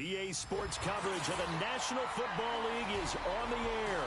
EA Sports coverage of the National Football League is on the air.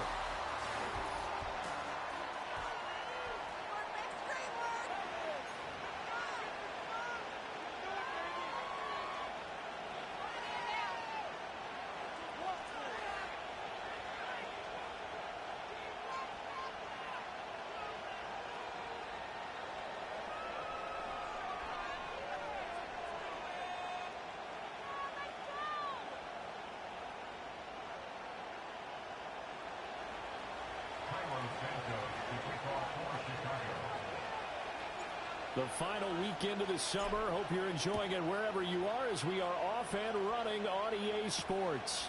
The final weekend of the summer. Hope you're enjoying it wherever you are as we are off and running on EA Sports.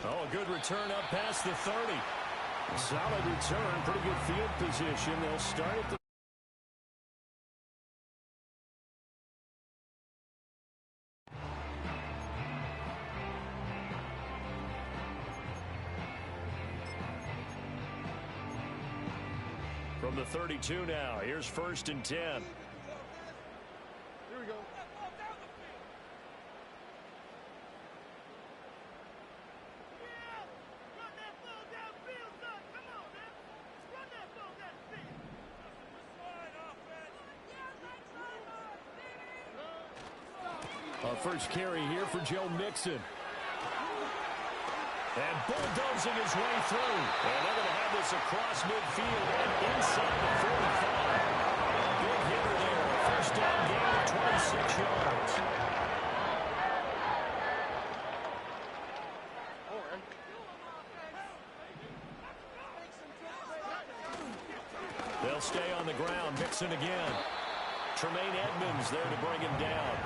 Oh, a good return up past the 30. A solid return, pretty good field position. They'll start at the from the 32 now. Here's 1st and 10. Here we go. First carry here for Joe Mixon. And bulldozing his way through. And they're going to have this across midfield and inside the 45. Big hitter there. First down gain of 26 yards. They'll stay on the ground. Mixon again. Tremaine Edmonds there to bring him down.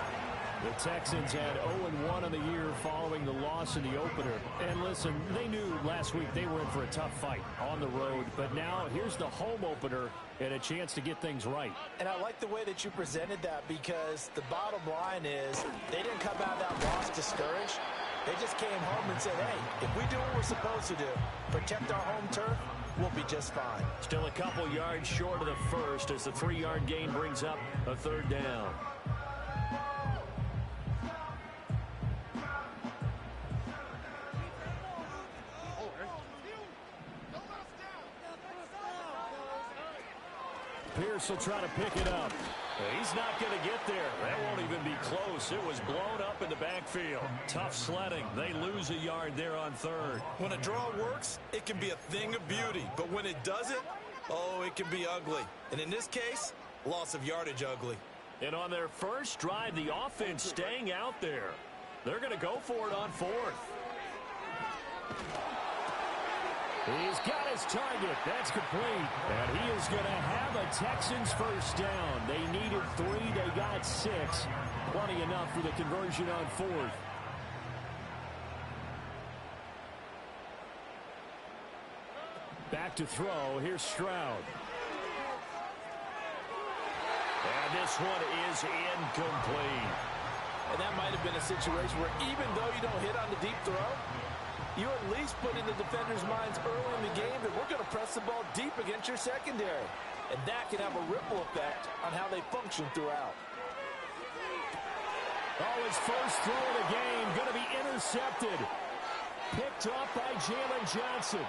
The Texans had 0-1 on the year following the loss in the opener. And listen, they knew last week they were in for a tough fight on the road. But now here's the home opener and a chance to get things right. And I like the way that you presented that, because the bottom line is they didn't come out of that loss discouraged. They just came home and said, hey, if we do what we're supposed to do, protect our home turf, we'll be just fine. Still a couple yards short of the first as the 3-yard gain brings up a 3rd down. Pierce will try to pick it up. He's not going to get there. That won't even be close. It was blown up in the backfield. Tough sledding. They lose a yard there on 3rd. When a draw works, it can be a thing of beauty. But when it doesn't, oh, it can be ugly. And in this case, loss of yardage ugly. And on their first drive, the offense staying out there. They're going to go for it on 4th. He's got his target. That's complete. And he is going to have a Texans first down. They needed 3. They got 6. Plenty enough for the conversion on 4th. Back to throw. Here's Stroud. And this one is incomplete. And that might have been a situation where even though you don't hit on the deep throw, you at least put in the defenders' minds early in the game that we're going to press the ball deep against your secondary. And that can have a ripple effect on how they function throughout. Oh, his first throw of the game going to be intercepted. Picked up by Jalen Johnson.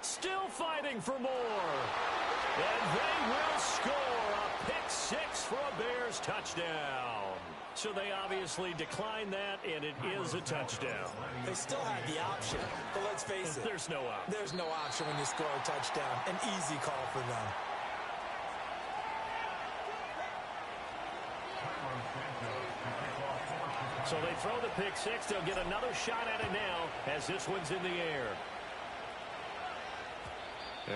Still fighting for more. And they will score a pick 6 for a Bears touchdown. So they obviously declined that, and it is a touchdown. They still had the option, but let's face it. There's no option. There's no option when you score a touchdown. An easy call for them. So they throw the pick 6. They'll get another shot at it now as this one's in the air.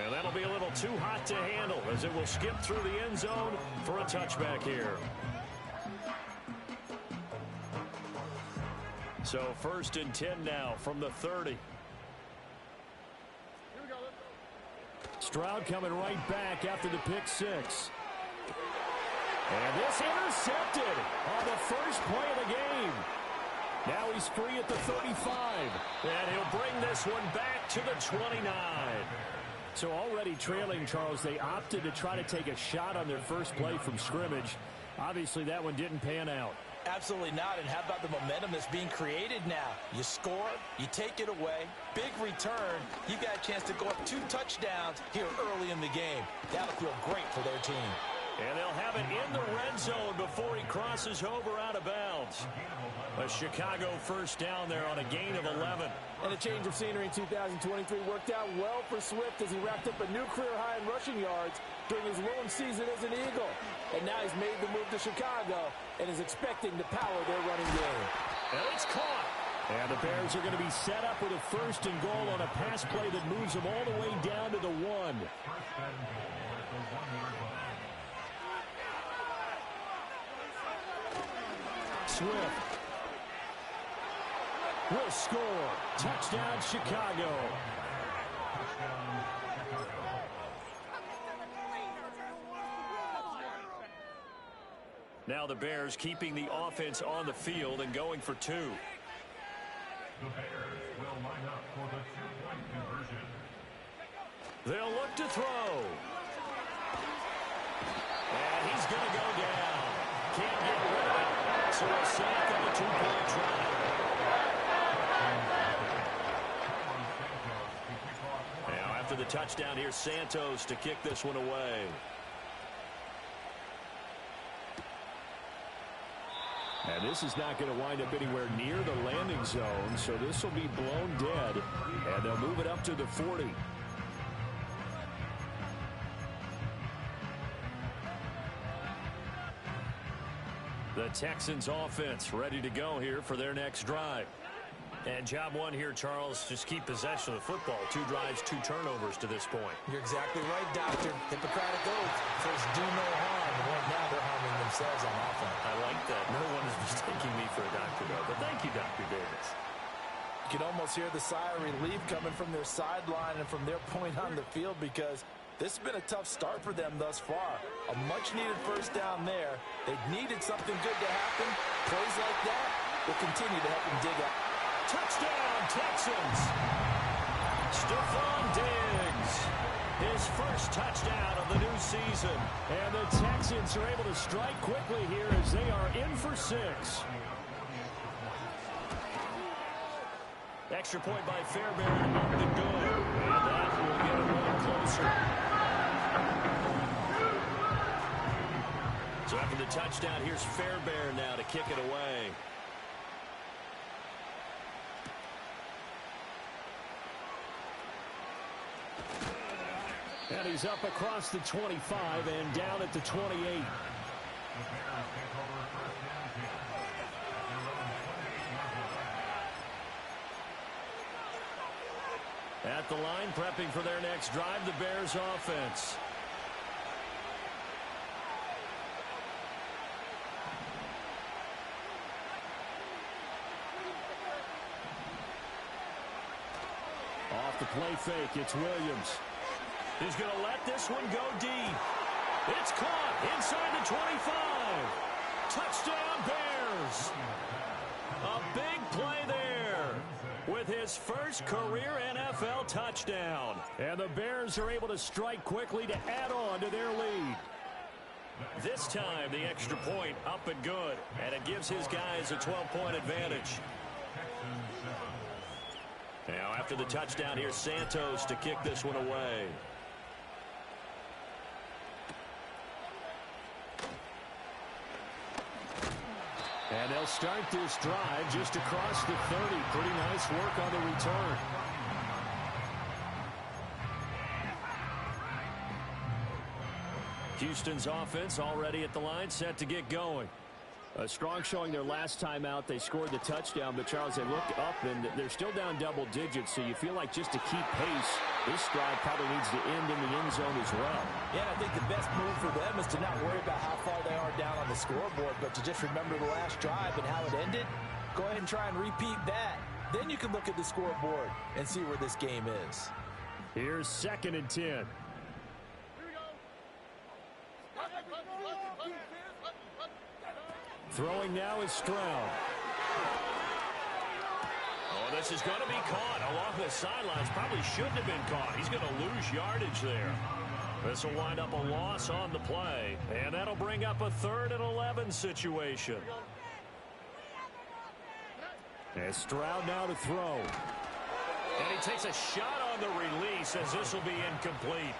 And that'll be a little too hot to handle as it will skip through the end zone for a touchback here. So 1st and 10 now from the 30. Stroud coming right back after the pick 6. And this intercepted on the first play of the game. Now he's free at the 35. And he'll bring this one back to the 29. So already trailing, Charles, they opted to try to take a shot on their first play from scrimmage. Obviously, that one didn't pan out. Absolutely not. And how about the momentum that's being created now? You score, you take it away, big return. You got a chance to go up 2 touchdowns here early in the game. That'll feel great for their team. And they'll have it in the red zone before he crosses over out of bounds. A Chicago first down there on a gain of 11. And a change of scenery in 2023 worked out well for Swift as he racked up a new career high in rushing yards during his lone season as an Eagle. And now he's made the move to Chicago and is expecting to power their running game. And it's caught. And the Bears are going to be set up with a first and goal on a pass play that moves them all the way down to the 1. Swift will score. Touchdown, Chicago. Now the Bears keeping the offense on the field and going for 2. The Bears will line up for the 2-point conversion. They'll look to throw. And he's going to go down. Can't get rid of it. So a sack on the 2-point try. Now after the touchdown, here's Santos to kick this one away. And this is not going to wind up anywhere near the landing zone, so this will be blown dead, and they'll move it up to the 40. The Texans offense ready to go here for their next drive. And job one here, Charles, just keep possession of the football. 2 drives, 2 turnovers to this point. You're exactly right, Doctor. Hippocratic oath says do no harm. And right now they're harming themselves on offense. I like that. No one is mistaking me for a doctor, though. But thank you, Dr. Davis. You can almost hear the sigh of relief coming from their sideline and from their point on the field because this has been a tough start for them thus far. A much-needed first down there. They needed something good to happen. Plays like that will continue to help them dig out. Touchdown, Texans! Stephon Diggs, his first touchdown of the new season. And the Texans are able to strike quickly here as they are in for 6. Extra point by Fairbairn, up and good. And that will get a little closer. So after the touchdown, here's Fairbairn now to kick it away. And he's up across the 25 and down at the 28. At the line, prepping for their next drive, the Bears offense. Off the play fake, it's Williams. He's going to let this one go deep. It's caught inside the 25. Touchdown, Bears. A big play there with his first career NFL touchdown. And the Bears are able to strike quickly to add on to their lead. This time, the extra point up and good. And it gives his guys a 12-point advantage. Now, after the touchdown, here's Santos to kick this one away. And they'll start this drive just across the 30. Pretty nice work on the return. Houston's offense already at the line, set to get going. A strong showing their last time out. They scored the touchdown, but Charles, they looked up and they're still down double digits, so you feel like just to keep pace, this drive probably needs to end in the end zone as well. Yeah, I think the best move for them is to not worry about how far they are down on the scoreboard, but to just remember the last drive and how it ended. Go ahead and try and repeat that. Then you can look at the scoreboard and see where this game is. Here's 2nd and 10. Throwing now is Stroud. Oh, this is going to be caught along the sidelines. Probably shouldn't have been caught. He's going to lose yardage there. This will wind up a loss on the play, and that'll bring up a 3rd and 11 situation. And Stroud now to throw. And he takes a shot on the release as this will be incomplete.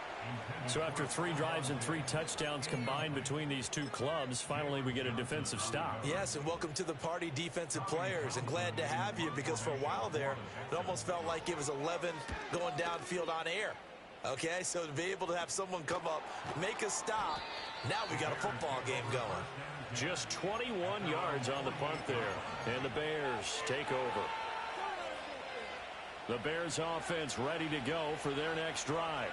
So after 3 drives and 3 touchdowns combined between these two clubs, finally we get a defensive stop. Yes, and welcome to the party, defensive players, and glad to have you, because for a while there, it almost felt like it was 11 going downfield on air. Okay, so to be able to have someone come up, make a stop, now we got a football game going. Just 21 yards on the punt there, and the Bears take over. The Bears offense ready to go for their next drive.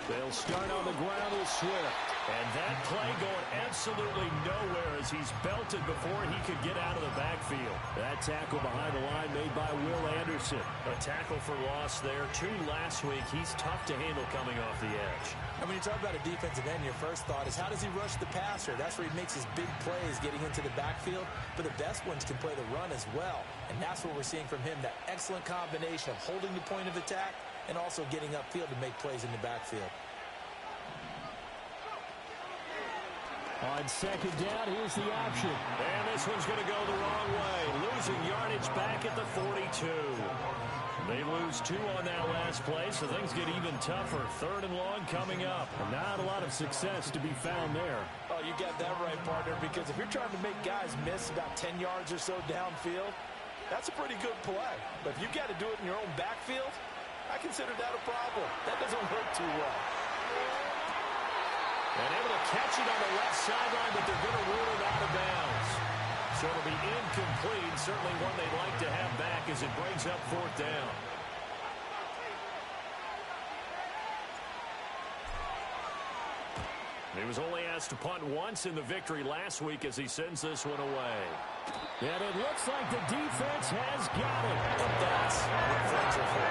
They'll start on the ground with Swift. And that play going absolutely nowhere as he's belted before he could get out of the backfield. That tackle behind the line made by Will Anderson. A tackle for loss there. 2 last week. He's tough to handle coming off the edge. And when you talk about a defensive end, your first thought is, how does he rush the passer? That's where he makes his big plays getting into the backfield. But the best ones can play the run as well. And that's what we're seeing from him, that excellent combination of holding the point of attack and also getting upfield to make plays in the backfield. On 2nd down, here's the option. And this one's going to go the wrong way. Losing yardage back at the 42. They lose 2 on that last play, so things get even tougher. 3rd and long coming up. Not a lot of success to be found there. Oh, you got that right, partner, because if you're trying to make guys miss about 10 yards or so downfield, that's a pretty good play. But if you got to do it in your own backfield, I consider that a problem. That doesn't work too well. And able to catch it on the left sideline, but they're going to rule it out of bounds. So it'll be incomplete. Certainly one they'd like to have back as it brings up 4th down. He was only asked to punt once in the victory last week as he sends this one away. And it looks like the defense has got it. And that's what friends are for.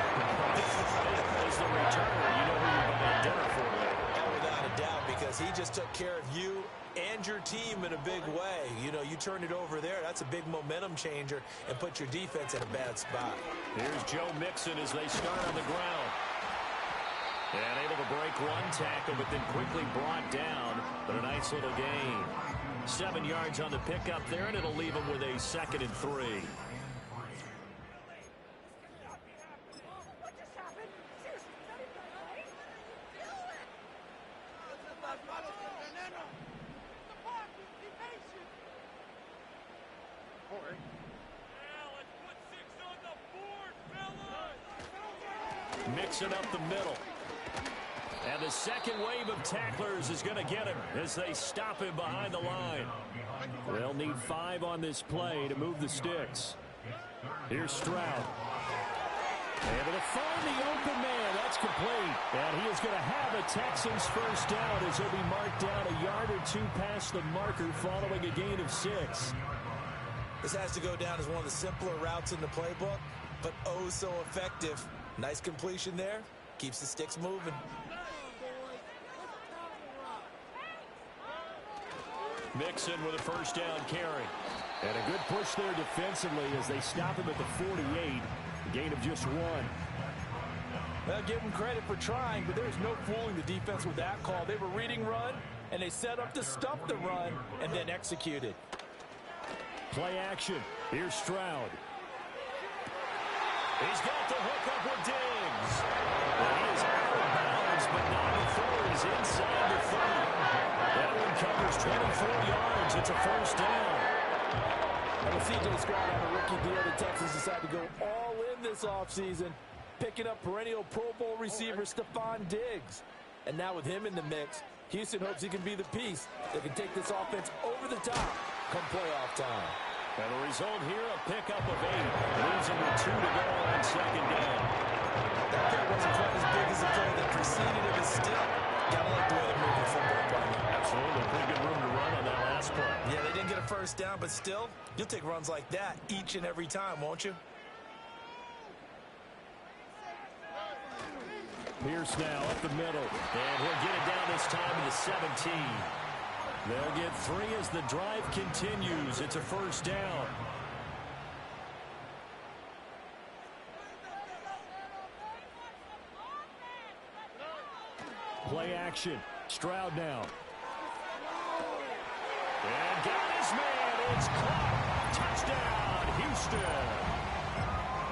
As the returner, you know who you're buying dinner for later. Without a doubt, because he just took care of you and your team in a big way. You know, you turn it over there, that's a big momentum changer, and put your defense in a bad spot. Here's Joe Mixon as they start on the ground. And able to break one tackle, but then quickly brought down. But a nice little gain. 7 yards on the pickup there, and it'll leave him with a 2nd and 3. Mixing up the middle. And the second wave of tacklers is going to get him as they stop him behind the line. They'll need 5 on this play to move the sticks. Here's Stroud. Able to find the open man. That's complete. And he is going to have a Texans first down as he'll be marked down a yard or 2 past the marker following a gain of 6. This has to go down as one of the simpler routes in the playbook, but oh so effective. Nice completion there. Keeps the sticks moving. Mixon with a first down carry. And a good push there defensively as they stop him at the 48. A gain of just 1. Well, give them credit for trying, but there's no fooling the defense with that call. They were reading run, and they set up to stop the run and then executed. Play action. Here's Stroud. He's got the hook up with Diggs. Well, he is out of bounds, but not before he's inside the 30. That one covers 24 yards. It's a first down. And with C.J. Stroud on a rookie deal, the Texans decide to go all in this offseason, picking up perennial Pro Bowl receiver Stephon Diggs. And now with him in the mix, Houston hopes he can be the piece that can take this offense over the top come playoff time. And the result here, a pickup of 8. Leaves him with 2 to go on second down. That pick wasn't quite as big as the play that preceded it, but still, gotta like the way they're moving the football, partner. Absolutely. Pretty good room to run on that last play. Yeah, they didn't get a first down, but still, you'll take runs like that each and every time, won't you? Pierce now up the middle. And he'll get it down this time to the 17. They'll get 3 as the drive continues. It's a first down. Play action. Stroud now. And got his man. It's caught. Touchdown, Houston.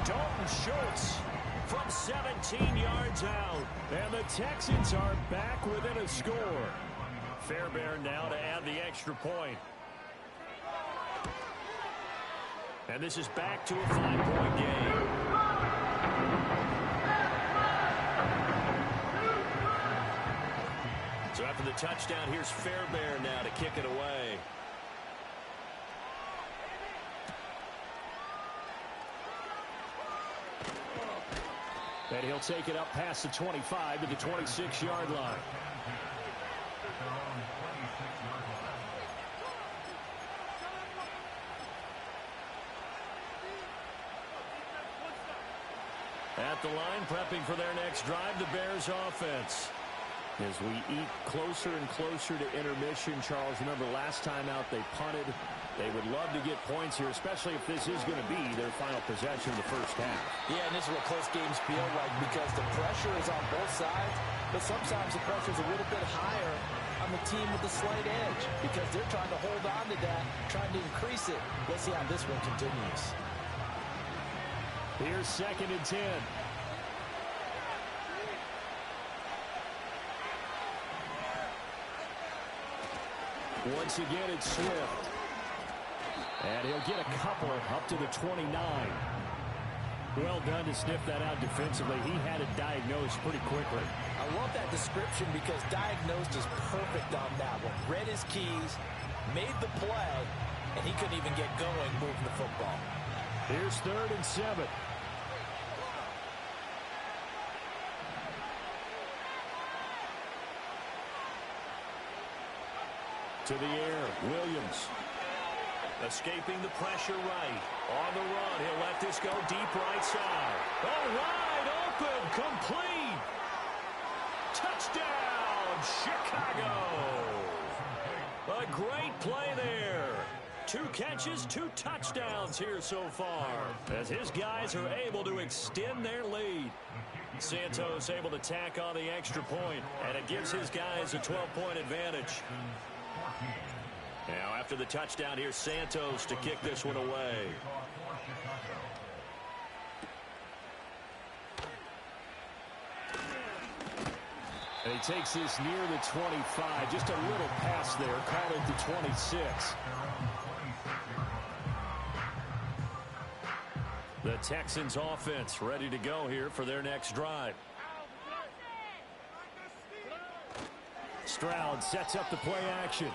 Dalton Schultz from 17 yards out. And the Texans are back within a score. Fairbairn now to add the extra point. And this is back to a 5-point game. So after the touchdown, here's Fairbairn now to kick it away. And he'll take it up past the 25 to the 26-yard line. At the line, prepping for their next drive, the Bears offense. As we eat closer and closer to intermission, Charles, remember last time out they punted. They would love to get points here, especially if this is going to be their final possession of the first half. Yeah, and this is what close games feel like because the pressure is on both sides, but sometimes the pressure is a little bit higher on the team with the slight edge because they're trying to hold on to that, trying to increase it. Let's see how this one continues. Here's 2nd and 10. Once again, it's Swift. And he'll get a couple up to the 29. Well done to sniff that out defensively. He had it diagnosed pretty quickly. I love that description because diagnosed is perfect on that one. Read his keys, made the play, and he couldn't even get going moving the football. Here's 3rd and 7. To the air, Williams. Escaping the pressure right. On the run, he'll let this go deep right side. Oh, wide open, complete. Touchdown, Chicago. A great play there. 2 catches, 2 touchdowns here so far, as his guys are able to extend their lead. Santos able to tack on the extra point, and it gives his guys a 12-point advantage. Now after the touchdown, here's Santos to kick this one away. And he takes this near the 25. Just a little pass there. Called it the 26. The Texans offense ready to go here for their next drive. Stroud sets up the play action.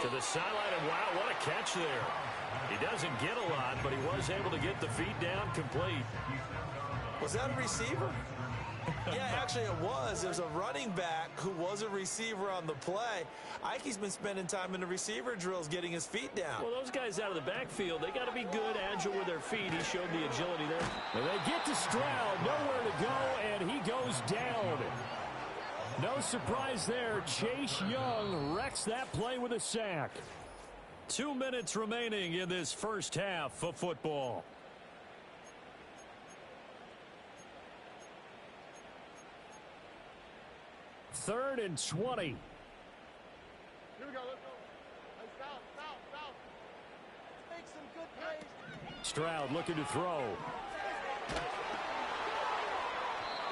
To the sideline, and wow, what a catch there. He doesn't get a lot, but he was able to get the feet down complete. Was that a receiver? Yeah, actually it was. There's a running back who was a receiver on the play. Ike's been spending time in the receiver drills getting his feet down. Well, those guys out of the backfield, they got to be good, agile with their feet. He showed the agility there. And they get to Stroud, nowhere to go, and he goes down. No surprise there. Chase Young wrecks that play with a sack. 2 minutes remaining in this first half of football. Third and 20. Here we go. Let's go. Hey, foul. Make some good plays. Stroud looking to throw.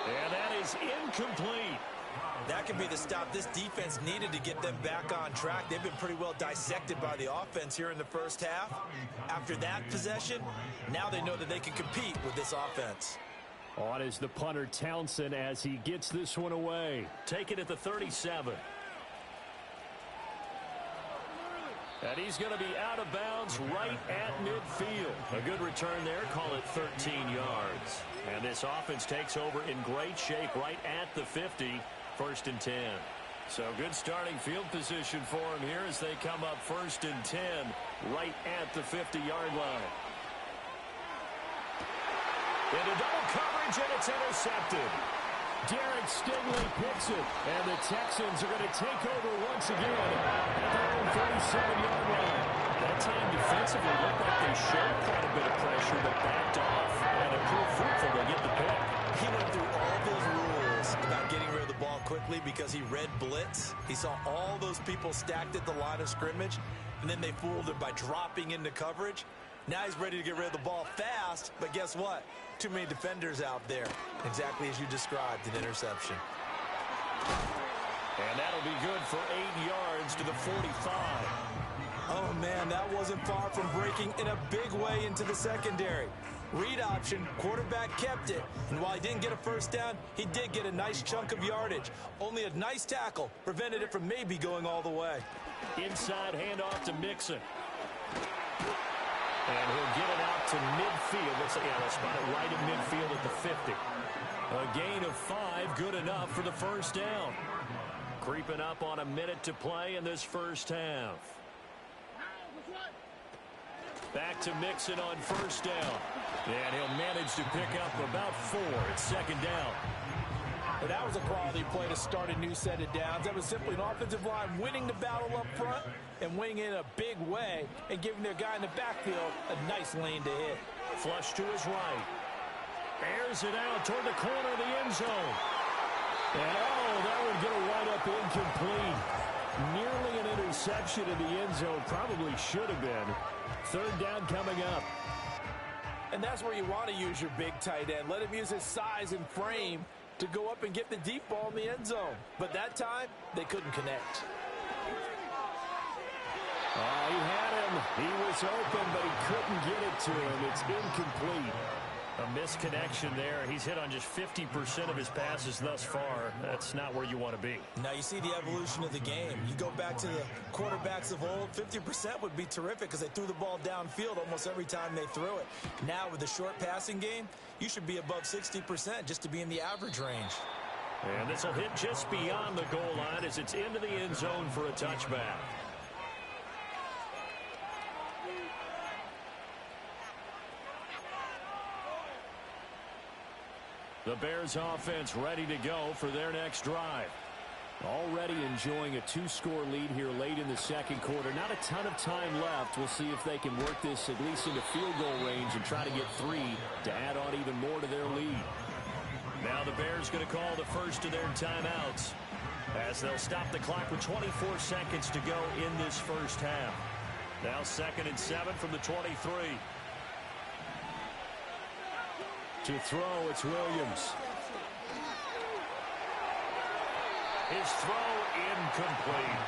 And that is incomplete. That could be the stop this defense needed to get them back on track. They've been pretty well dissected by the offense here in the first half. After that possession, now they know that they can compete with this offense. On is the punter Townsend as he gets this one away. Take it at the 37. And he's going to be out of bounds right at midfield. A good return there. Call it 13 yards. And this offense takes over in great shape right at the 50. 1st and 10. So good starting field position for him here as they come up 1st and 10 right at the 50-yard line. Into double coverage, and it's intercepted. Derek Stingley picks it, and the Texans are going to take over once again at their own 37-yard line. That time defensively looked like they showed quite a bit of pressure, but backed off, and it proved fruitful to get the pick. He went through all those likely because he read blitz. He saw all those people stacked at the line of scrimmage, and then they fooled him by dropping into coverage. Now he's ready to get rid of the ball fast, but guess what? Too many defenders out there. Exactly as you described, an interception. And that'll be good for 8 yards to the 45. Oh, man, that wasn't far from breaking in a big way into the secondary. Read option, quarterback kept it. And while he didn't get a first down, he did get a nice chunk of yardage. Only a nice tackle prevented it from maybe going all the way. Inside handoff to Mixon. And he'll get it out to midfield. Let's say, yeah, they'll spot it right in midfield at the 50. A gain of 5, good enough for the first down. Creeping up on a minute to play in this first half. Back to Mixon on first down. And he'll manage to pick up about 4. It's second down. But that was a quality play to start a new set of downs. That was simply an offensive line winning the battle up front and winning it in a big way and giving their guy in the backfield a nice lane to hit. Flush to his right. Airs it out toward the corner of the end zone. And that would get a wide-up incomplete. Nearly an interception in the end zone. Probably should have been. Third down coming up. And that's where you want to use your big tight end. Let him use his size and frame to go up and get the deep ball in the end zone. But that time, they couldn't connect. He had him. He was open, but he couldn't get it to him. It's incomplete. A misconnection there. He's hit on just 50% of his passes thus far. That's not where you want to be. Now you see the evolution of the game. You go back to the quarterbacks of old, 50% would be terrific because they threw the ball downfield almost every time they threw it. Now with the short passing game, you should be above 60% just to be in the average range. And this will hit just beyond the goal line as it's into the end zone for a touchback. The Bears offense ready to go for their next drive. Already enjoying a 2-score lead here late in the second quarter. Not a ton of time left. We'll see if they can work this at least into field goal range and try to get 3 to add on even more to their lead. Now the Bears going to call the first of their timeouts as they'll stop the clock with 24 seconds to go in this first half. Now 2nd and 7 from the 23. To throw, it's Williams. His throw incomplete.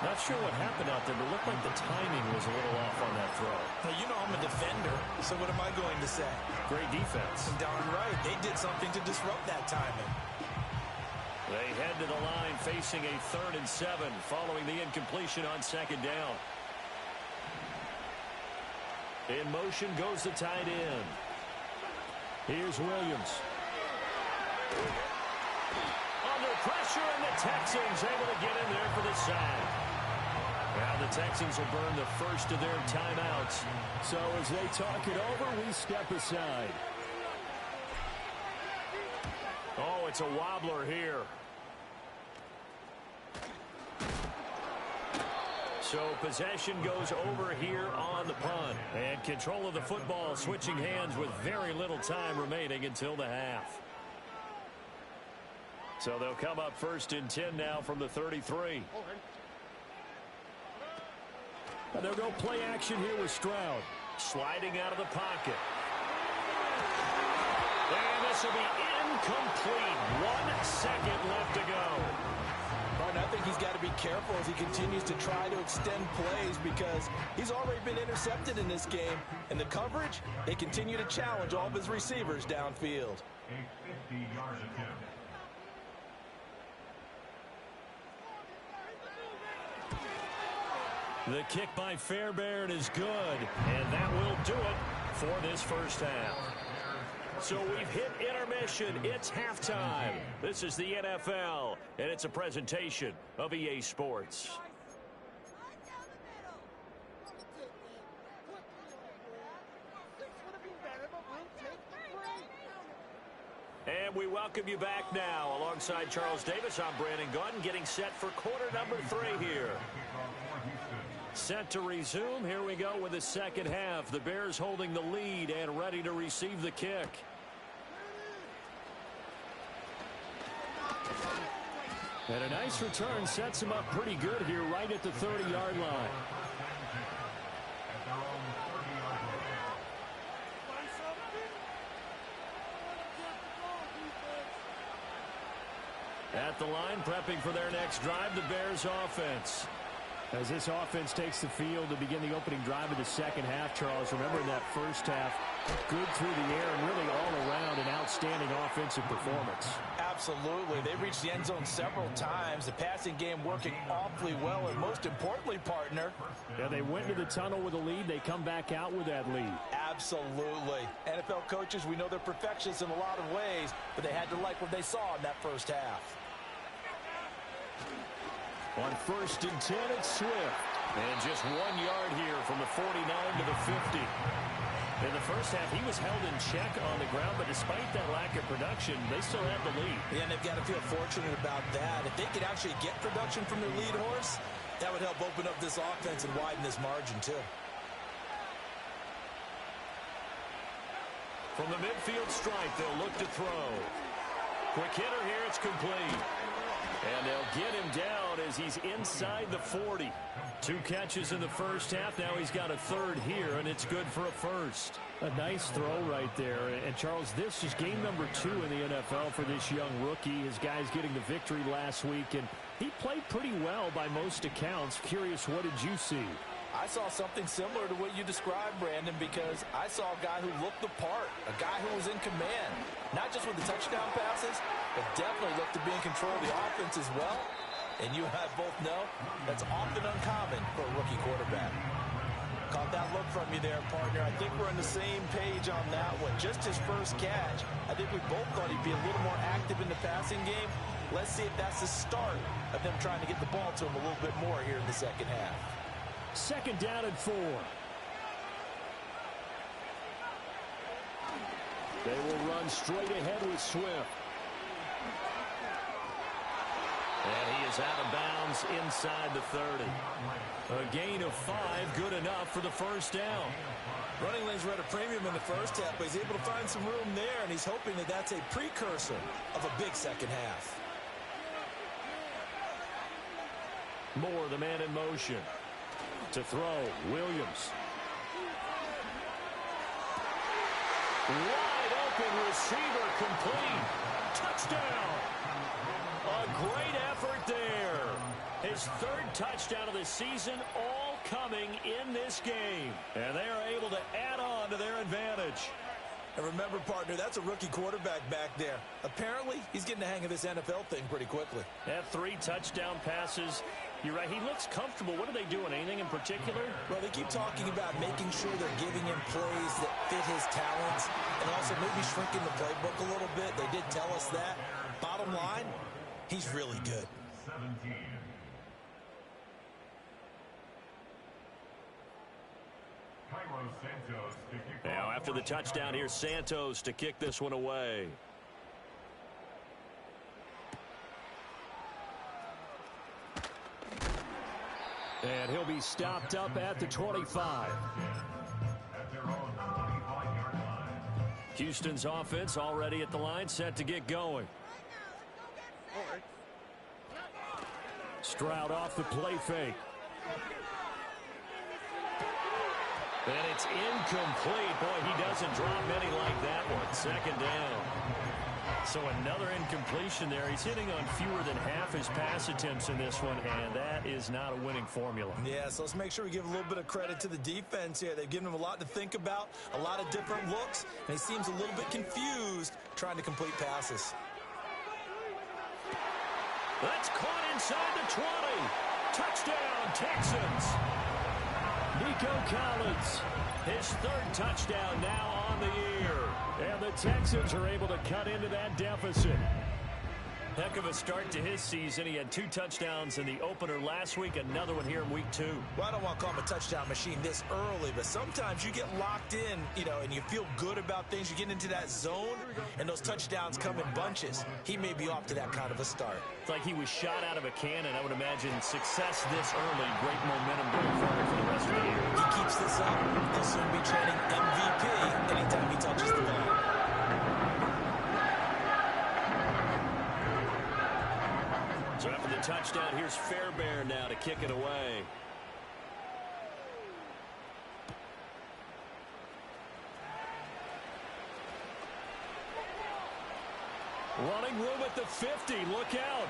Not sure what happened out there, but it looked like the timing was a little off on that throw. Now, you know I'm a defender, so what am I going to say? Great defense. Darn right. They did something to disrupt that timing. They head to the line facing a 3rd and 7 following the incompletion on 2nd down. In motion goes the tight end. Here's Williams. Under pressure, and the Texans able to get in there for the sack. Now the Texans will burn the first of their timeouts. So as they talk it over, we step aside. Oh, it's a wobbler here. So possession goes over here on the punt. And control of the football switching hands with very little time remaining until the half. So they'll come up 1st and 10 now from the 33. And they'll go play action here with Stroud. Sliding out of the pocket. And this will be incomplete. 1 second left to go. I think he's got to be careful as he continues to try to extend plays because he's already been intercepted in this game. And the coverage, they continue to challenge all of his receivers downfield. A 50-yard attempt. The kick by Fairbairn is good, and that will do it for this first half. So we've hit intermission. It's halftime. This is the NFL, and it's a presentation of EA Sports. And we welcome you back now. Alongside Charles Davis, I'm Brandon Gunn, getting set for quarter number 3 here. Set to resume. Here we go with the second half. The Bears holding the lead and ready to receive the kick. And a nice return sets him up pretty good here right at the 30-yard line. At the line, prepping for their next drive, the Bears offense. As this offense takes the field to begin the opening drive of the second half, Charles, remember in that first half, good through the air and really all around an outstanding offensive performance. Absolutely. They reached the end zone several times. The passing game working awfully well, and most importantly, partner. Yeah, they went to the tunnel with a lead. They come back out with that lead. Absolutely. NFL coaches, we know they're perfectionists in a lot of ways, but they had to like what they saw in that first half. On 1st and 10, it's Swift. And just 1 yard here from the 49 to the 50. In the first half, he was held in check on the ground, but despite that lack of production, they still had the lead. Yeah, and they've got to feel fortunate about that. If they could actually get production from their lead horse, that would help open up this offense and widen this margin, too. From the midfield stripe, they'll look to throw. Quick hitter here, it's complete. And they'll get him down as he's inside the 40. 2 catches in the first half. Now he's got a third here, and it's good for a first. A nice throw right there. And, Charles, this is game number 2 in the NFL for this young rookie. His guys getting the victory last week, and he played pretty well by most accounts. Curious, what did you see? I saw something similar to what you described, Brandon, because I saw a guy who looked the part, a guy who was in command, not just with the touchdown passes, but definitely looked to be in control of the offense as well. And you and I both know that's often uncommon for a rookie quarterback. Caught that look from you there, partner. I think we're on the same page on that one. Just his first catch, I think we both thought he'd be a little more active in the passing game. Let's see if that's the start of them trying to get the ball to him a little bit more here in the second half. 2nd down and 4. They will run straight ahead with Swift. And he is out of bounds inside the 30. A gain of 5, good enough for the first down. Running lanes were at a premium in the first half, but he's able to find some room there, and he's hoping that that's a precursor of a big second half. Moore, the man in motion. To throw, Williams. Wide open receiver, complete. Touchdown. A great effort there. His 3rd touchdown of the season, all coming in this game. And they are able to add on to their advantage. And remember, partner, that's a rookie quarterback back there. Apparently, he's getting the hang of this NFL thing pretty quickly. Had 3 touchdown passes. You're right, he looks comfortable. What are they doing? Anything in particular? Well, they keep talking about making sure they're giving him plays that fit his talents and also maybe shrinking the playbook a little bit. They did tell us that. Bottom line, he's really good. 17. Now, after the touchdown, here's Santos to kick this one away. And he'll be stopped up at the 25. Houston's offense already at the line, set to get going. Stroud off the play fake. And it's incomplete. Boy, he doesn't drop many like that one. 2nd down. So another incompletion there. He's hitting on fewer than half his pass attempts in this one, and that is not a winning formula. Yeah, so let's make sure we give a little bit of credit to the defense here. They've given him a lot to think about, a lot of different looks, and he seems a little bit confused trying to complete passes. That's caught inside the 20. Touchdown, Texans. Nico Collins, his 3rd touchdown now on the year. And the Texans are able to cut into that deficit. Heck of a start to his season. He had 2 touchdowns in the opener last week, another one here in week 2. Well, I don't want to call him a touchdown machine this early, but sometimes you get locked in, and you feel good about things. You get into that zone, and those touchdowns come in bunches. He may be off to that kind of a start. It's like he was shot out of a cannon. I would imagine success this early, great momentum going forward for the rest of the year. He keeps this up, he'll soon be chanting MVP anytime he touches the ball. So touchdown. Here's Fairbairn now to kick it away. Running room at the 50. Look out.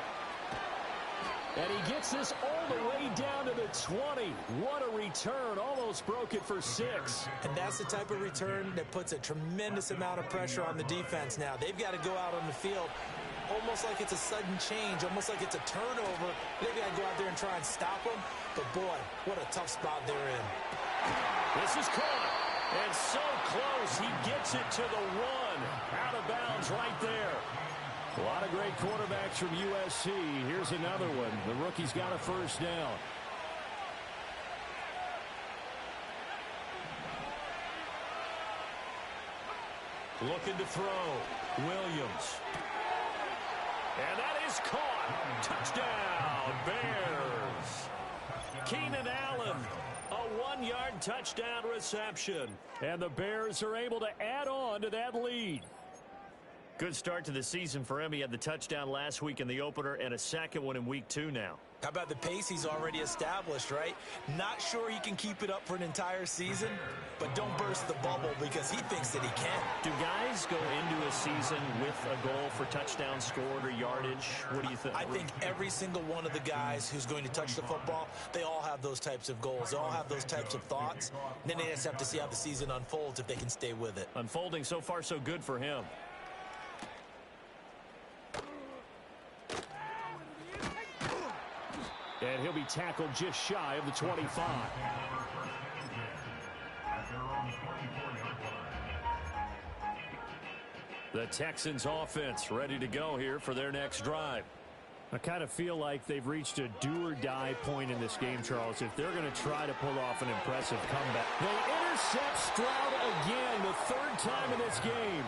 And he gets this all the way down to the 20. What a return. Almost broke it for 6. And that's the type of return that puts a tremendous amount of pressure on the defense now. They've got to go out on the field almost like it's a sudden change, almost like it's a turnover. They've got to go out there and try and stop them. But, boy, what a tough spot they're in. This is caught. And so close. He gets it to the 1. Out of bounds right there. A lot of great quarterbacks from USC. Here's another one. The rookie's got a first down. Looking to throw. Williams. And that is caught. Touchdown, Bears. Keenan Allen, a 1-yard touchdown reception. And the Bears are able to add on to that lead. Good start to the season for him. He had the touchdown last week in the opener and a second one in week 2 now. How about the pace he's already established, right? Not sure he can keep it up for an entire season, but don't burst the bubble because he thinks that he can. Do guys go into a season with a goal for touchdowns scored or yardage? What do you think? I think every single one of the guys who's going to touch the football, they all have those types of goals. They all have those types of thoughts. And then they just have to see how the season unfolds if they can stay with it. Unfolding so far so good for him. And he'll be tackled just shy of the 25. The Texans offense ready to go here for their next drive. I kind of feel like they've reached a do-or-die point in this game, Charles, if they're going to try to pull off an impressive comeback. They intercept Stroud again, the 3rd time in this game.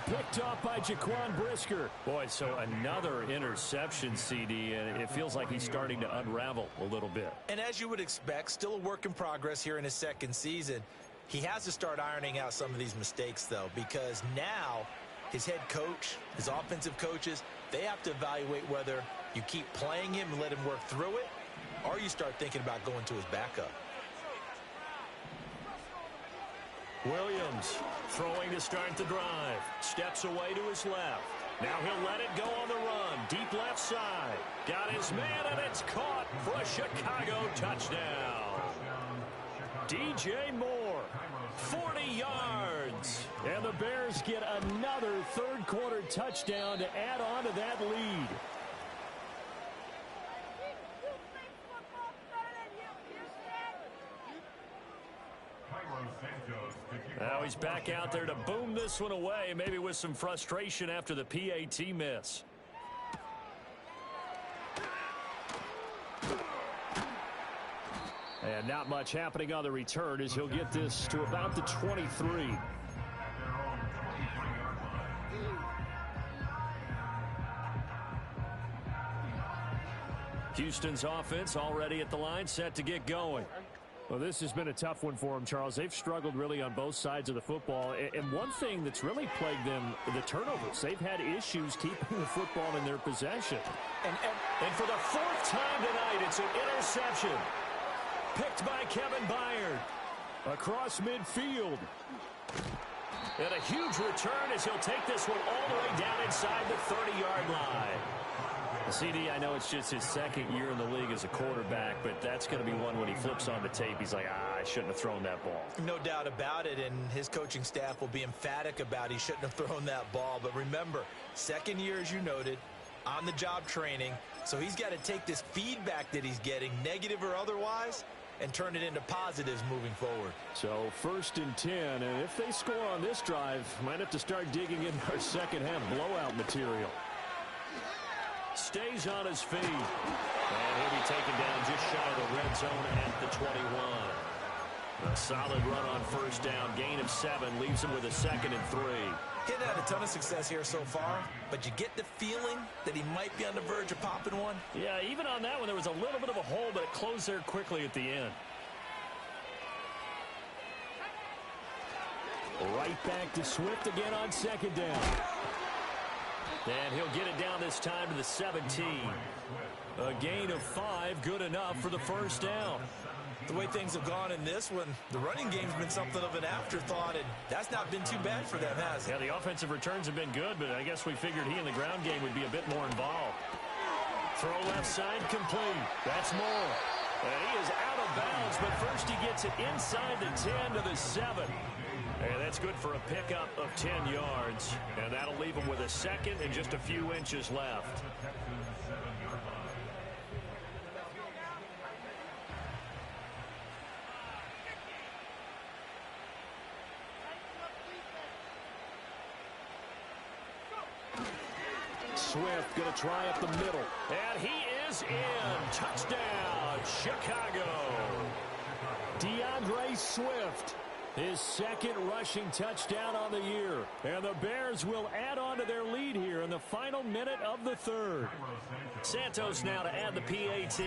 Picked off by Jaquan Brisker. Boy, so another interception, CD, and it feels like he's starting to unravel a little bit. And as you would expect, still a work in progress here in his 2nd season. He has to start ironing out some of these mistakes, though, because now his head coach, his offensive coaches, they have to evaluate whether you keep playing him and let him work through it, or you start thinking about going to his backup. Williams throwing to start the drive. Steps away to his left. Now he'll let it go on the run. Deep left side. Got his man, and it's caught for a Chicago touchdown. DJ Moore, 40 yards. And the Bears get another 3rd quarter touchdown to add on to that lead. Now he's back out there to boom this one away, maybe with some frustration after the PAT miss. And not much happening on the return as he'll get this to about the 23. Houston's offense already at the line, set to get going. Well, this has been a tough one for them, Charles. They've struggled really on both sides of the football. And one thing that's really plagued them, the turnovers. They've had issues keeping the football in their possession. And for the 4th time tonight, it's an interception. Picked by Kevin Byard. Across midfield. And a huge return as he'll take this one all the way down inside the 30-yard line. CD, I know it's just his 2nd year in the league as a quarterback, but that's going to be one when he flips on the tape. He's like, I shouldn't have thrown that ball. No doubt about it, and his coaching staff will be emphatic about he shouldn't have thrown that ball. But remember, 2nd year, as you noted, on-the-job training. So he's got to take this feedback that he's getting, negative or otherwise, and turn it into positives moving forward. So 1st and 10, and if they score on this drive, might have to start digging in our second-half blowout material. Stays on his feet. And he'll be taken down just shy of the red zone at the 21. A solid run on 1st down. Gain of 7 leaves him with a 2nd and 3. He hasn't had a ton of success here so far, but you get the feeling that he might be on the verge of popping one. Yeah, even on that one, there was a little bit of a hole, but it closed there quickly at the end. Right back to Swift again on 2nd down. And he'll get it down this time to the 17. A gain of 5, good enough for the first down. The way things have gone in this one, the running game's been something of an afterthought, and that's not been too bad for them, has it? Yeah, the offensive returns have been good, but I guess we figured he in the ground game would be a bit more involved. Throw left side complete. That's Moore. And he is out of bounds, but first he gets it inside the 10 to the 7. And that's good for a pickup of 10 yards. And that'll leave him with a second and just a few inches left. Swift going to try up the middle. And he is in. Touchdown, Chicago. DeAndre Swift, his second rushing touchdown on the year. And the Bears will add on to their lead here in the final minute of the third. Santos now to add the PAT.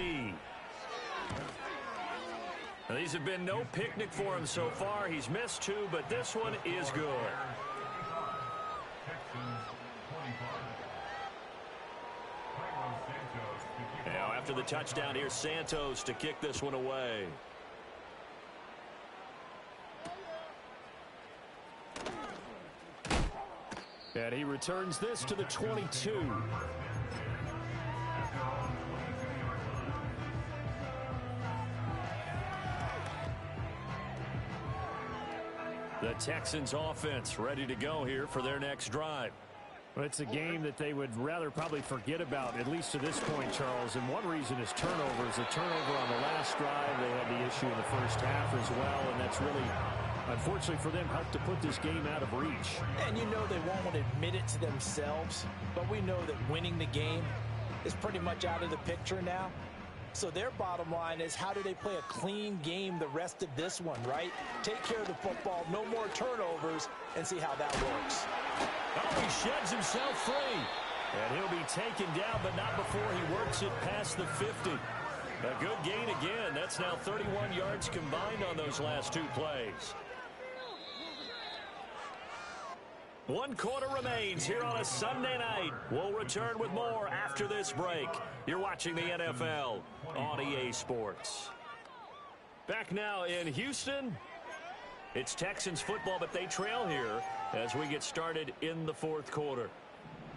Now, these have been no picnic for him so far. He's missed 2, but this one is good. Now, after the touchdown, here's Santos to kick this one away. And he returns this to the 22. The Texans offense ready to go here for their next drive. Well, it's a game that they would rather probably forget about, at least to this point, Charles. And one reason is turnovers. A turnover on the last drive. They had the issue in the first half as well, and that's really, unfortunately for them, helped to put this game out of reach. And you know they won't want to admit it to themselves, but we know that winning the game is pretty much out of the picture now. So their bottom line is, how do they play a clean game the rest of this one, right? Take care of the football, no more turnovers, and see how that works. Oh, he sheds himself free. And he'll be taken down, but not before he works it past the 50. A good gain again. That's now 31 yards combined on those last 2 plays. 1 quarter remains here on a Sunday night. We'll return with more after this break. You're watching the NFL on EA Sports. Back now in Houston. It's Texans football, but they trail here as we get started in the 4th quarter.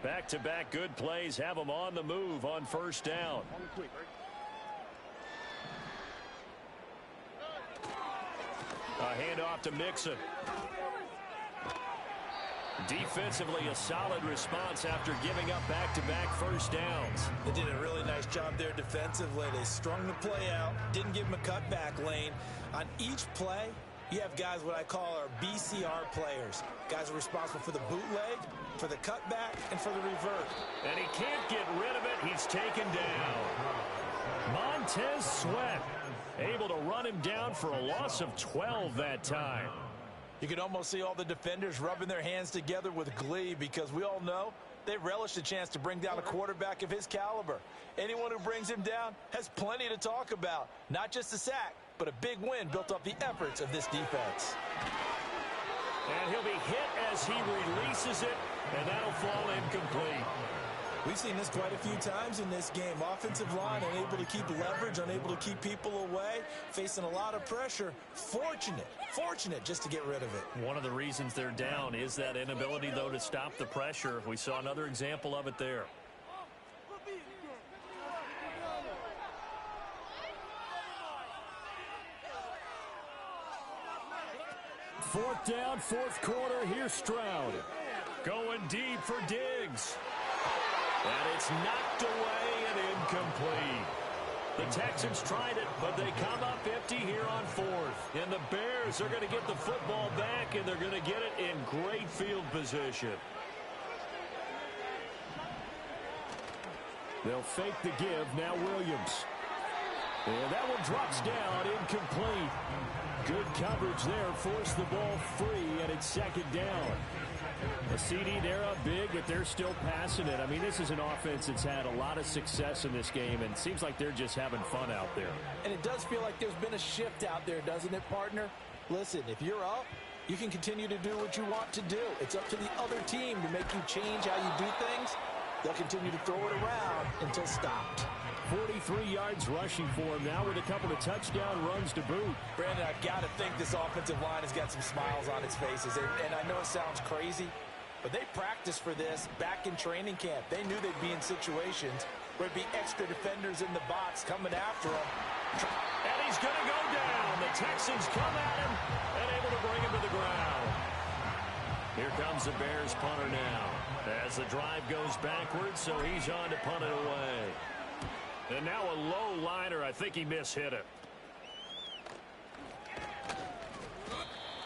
Back-to-back good plays have them on the move on first down. A handoff to Mixon. Defensively, a solid response after giving up back-to-back first downs. They did a really nice job there defensively. They strung the play out, didn't give him a cutback lane. On each play, you have guys what I call our BCR players. Guys are responsible for the bootleg, for the cutback, and for the revert. And he can't get rid of it. He's taken down. Montez Sweat able to run him down for a loss of 12 that time. You can almost see all the defenders rubbing their hands together with glee, because we all know they relish the chance to bring down a quarterback of his caliber. Anyone who brings him down has plenty to talk about. Not just a sack, but a big win built off the efforts of this defense. And he'll be hit as he releases it, and that'll fall incomplete. We've seen this quite a few times in this game. Offensive line unable to keep leverage, unable to keep people away, facing a lot of pressure. Fortunate just to get rid of it. One of the reasons they're down is that inability, though, to stop the pressure. We saw another example of it there. Fourth down, 4th quarter. Here's Stroud. Going deep for Diggs. And it's knocked away and incomplete. The Texans tried it, but they come up empty here on 4th. And the Bears are going to get the football back, and they're going to get it in great field position. They'll fake the give. Now Williams. And that one drops down, incomplete. Good coverage there, forced the ball free, and it's 2nd down. A CD, they're up big, but they're still passing it. I mean, this is an offense that's had a lot of success in this game, and it seems like they're just having fun out there. And it does feel like there's been a shift out there, doesn't it, partner? Listen, if you're up, You can continue to do what you want to do. It's up to the other team to make you change how you do things. They'll continue to throw it around until stopped. 43 yards rushing for him now with a couple of touchdown runs to boot. Brandon, I've got to think this offensive line has got some smiles on its faces. And I know it sounds crazy, but they practiced for this back in training camp. They knew they'd be in situations where it'd be extra defenders in the box coming after them. And he's going to go down. The Texans come at him and able to bring him to the ground. Here comes the Bears punter now as the drive goes backwards, so he's on to punt it away. And now a low liner. I think he mishit it.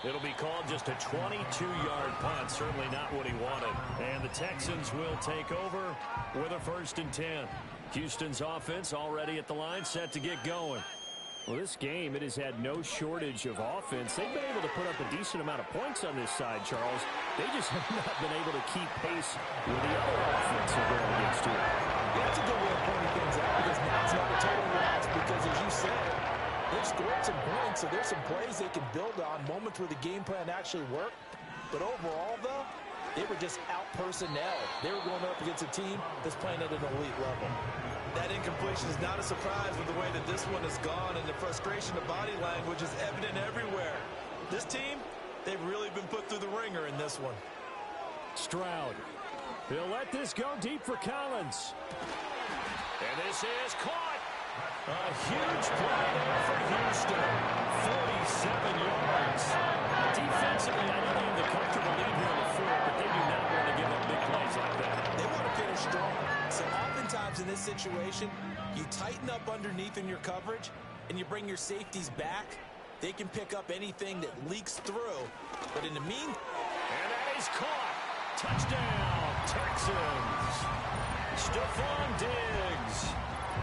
It'll be called just a 22-yard punt. Certainly not what he wanted. And the Texans will take over with a 1st and 10. Houston's offense already at the line, set to get going. Well, this game, it has had no shortage of offense. They've been able to put up a decent amount of points on this side, Charles. They just have not been able to keep pace with the other offense they're going against here. That's a good way of pointing things out, because now it's not a total loss, because as you said, they've scored some points, so there's some plays they can build on, moments where the game plan actually worked. But overall, though, they were just out-personnel. They were going up against a team that's playing at an elite level. That incompletion is not a surprise with the way that this one has gone, and the frustration of body language is evident everywhere. This team, they've really been put through the ringer in this one. Stroud. He'll let this go deep for Collins. And this is caught. A huge play there for Houston. 47 yards. Defensively, I know they have the comfortable lead here in the fourth, but they do not want to give up big plays like that. They want to finish strong. So oftentimes in this situation, you tighten up underneath in your coverage, and you bring your safeties back. They can pick up anything that leaks through. But in the meantime... And that is caught. Touchdown, Texans. Stephon Diggs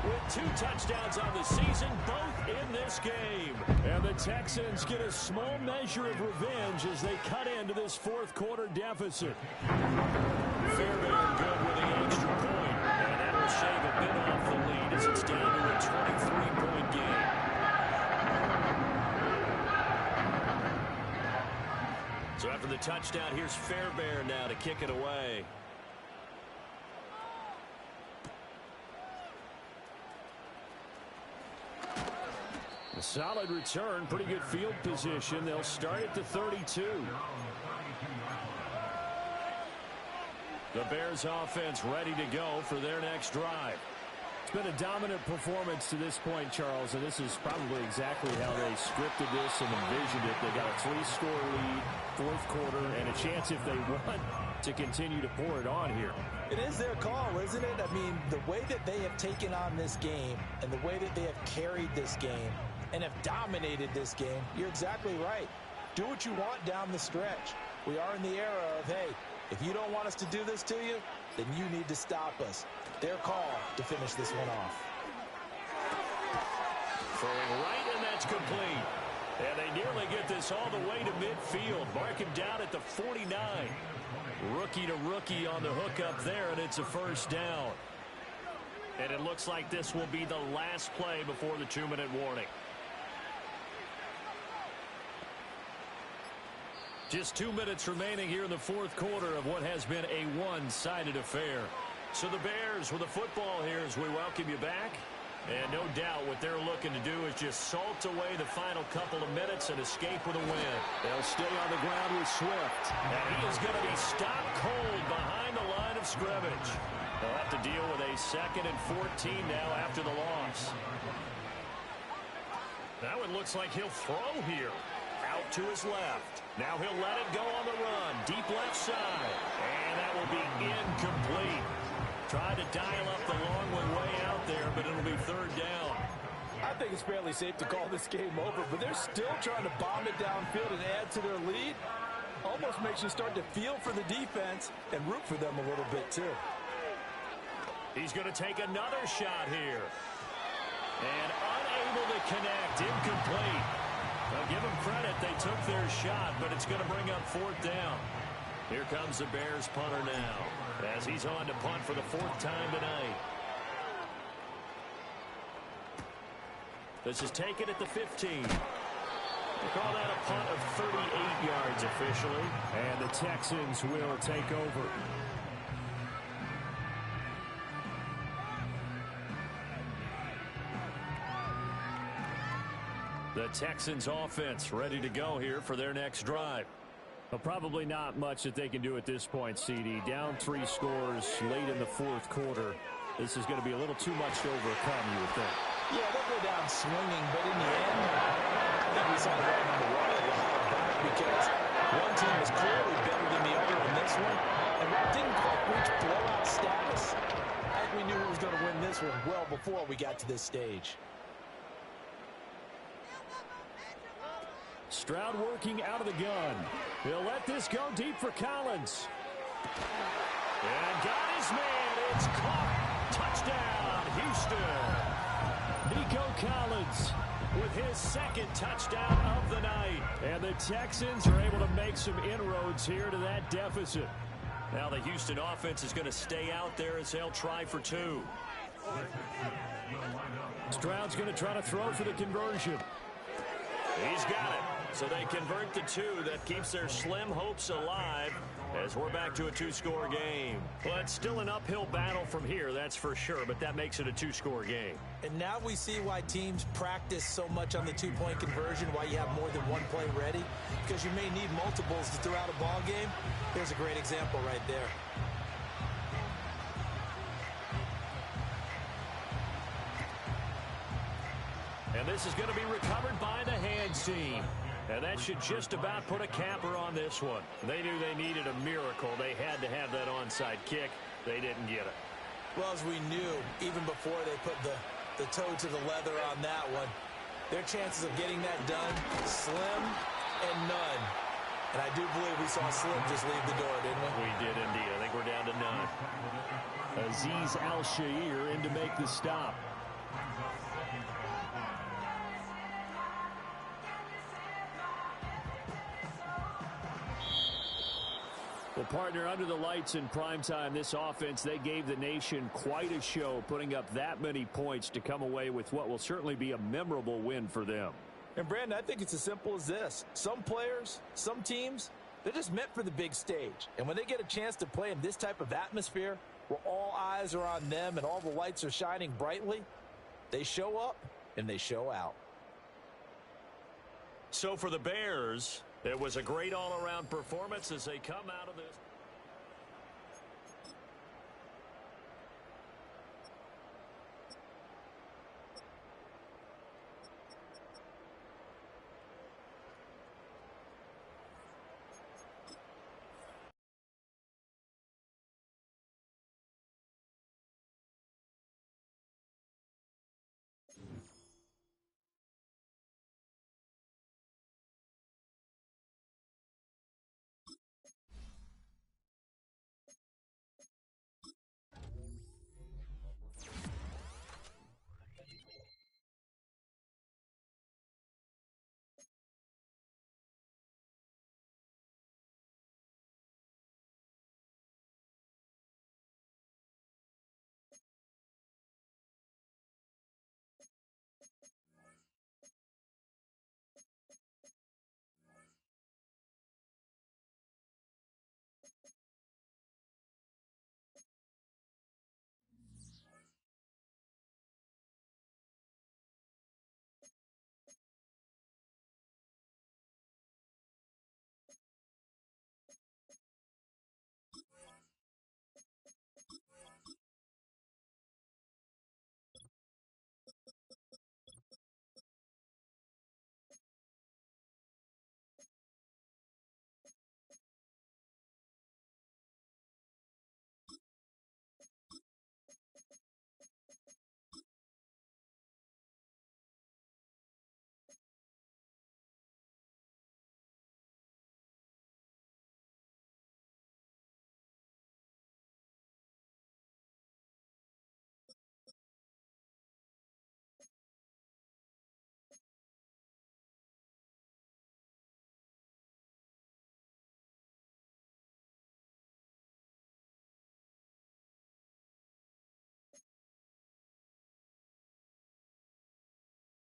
with 2 touchdowns on the season, both in this game. And the Texans get a small measure of revenge as they cut into this 4th quarter deficit. Fairbairn good with the extra point, and that will shave a bit off the lead as it's down to a 23-point game. So after the touchdown, here's Fairbairn now to kick it away. A solid return, pretty good field position. They'll start at the 32. The Bears offense ready to go for their next drive. It's been a dominant performance to this point, Charles, and this is probably exactly how they scripted this and envisioned it. They got a 3-score lead, 4th quarter, and a chance if they want to continue to pour it on here. It is their call, isn't it? I mean, the way that they have taken on this game and the way that they have carried this game and have dominated this game, you're exactly right. Do what you want down the stretch. We are in the era of, hey, if you don't want us to do this to you, then you need to stop us. Their call to finish this one off. Throwing right, and that's complete. And they nearly get this all the way to midfield. Mark him down at the 49. Rookie to rookie on the hook up there, and it's a 1st down. And it looks like this will be the last play before the 2-minute warning. Just 2 minutes remaining here in the 4th quarter of what has been a one-sided affair. So the Bears with the football here as we welcome you back. And no doubt what they're looking to do is just salt away the final couple of minutes and escape with a win. They'll stay on the ground with Swift. And he is going to be stopped cold behind the line of scrimmage. They'll have to deal with a 2nd and 14 now after the loss. Now it looks like he'll throw here. Out to his left. Now he'll let it go on the run. Deep left side. And that will be incomplete. Tried to dial up the long one way out there, but it'll be 3rd down. I think it's fairly safe to call this game over, but they're still trying to bomb it downfield and add to their lead. Almost makes you start to feel for the defense and root for them a little bit, too. He's going to take another shot here. And unable to connect. Incomplete. I'll give them credit. They took their shot, but it's going to bring up 4th down. Here comes the Bears punter now as he's on to punt for the 4th time tonight. This is taken at the 15. They call that a punt of 38 yards officially. And the Texans will take over. The Texans offense ready to go here for their next drive. Well, probably not much that they can do at this point, CD. Down 3 scores late in the fourth quarter. This is going to be a little too much to overcome, you would think. Yeah, they'll go down swinging, but in the end, I think we saw the right number one a while back because one team was clearly better than the other in this one. And while it didn't quite reach blowout status, I think we knew who was going to win this one well before we got to this stage. Stroud working out of the gun. He'll let this go deep for Collins. And got his man. It's caught. Touchdown, Houston. Nico Collins with his second touchdown of the night. And the Texans are able to make some inroads here to that deficit. Now the Houston offense is going to stay out there as they'll try for 2. Stroud's going to try to throw for the conversion. He's got it. So they convert the 2. That keeps their slim hopes alive as we're back to a 2-score game. Well, it's still an uphill battle from here, that's for sure, but that makes it a 2-score game. And now we see why teams practice so much on the 2-point conversion, why you have more than one play ready, because you may need multiples throughout a ball game. Here's a great example right there. And this is going to be recovered by the hands team. And that should just about put a capper on this one. They knew they needed a miracle. They had to have that onside kick. They didn't get it. Well, as we knew, even before they put the toe to the leather on that one, their chances of getting that done, slim and none. And I do believe we saw Slim just leave the door, didn't we? We did indeed. I think we're down to none. Azeez Al-Shaair in to make the stop. Well, partner, under the lights in primetime, this offense, they gave the nation quite a show, putting up that many points to come away with what will certainly be a memorable win for them. And, Brandon, I think it's as simple as this. Some players, some teams, they're just meant for the big stage. And when they get a chance to play in this type of atmosphere, where all eyes are on them and all the lights are shining brightly, they show up and they show out. So for the Bears, it was a great all-around performance as they come out of this.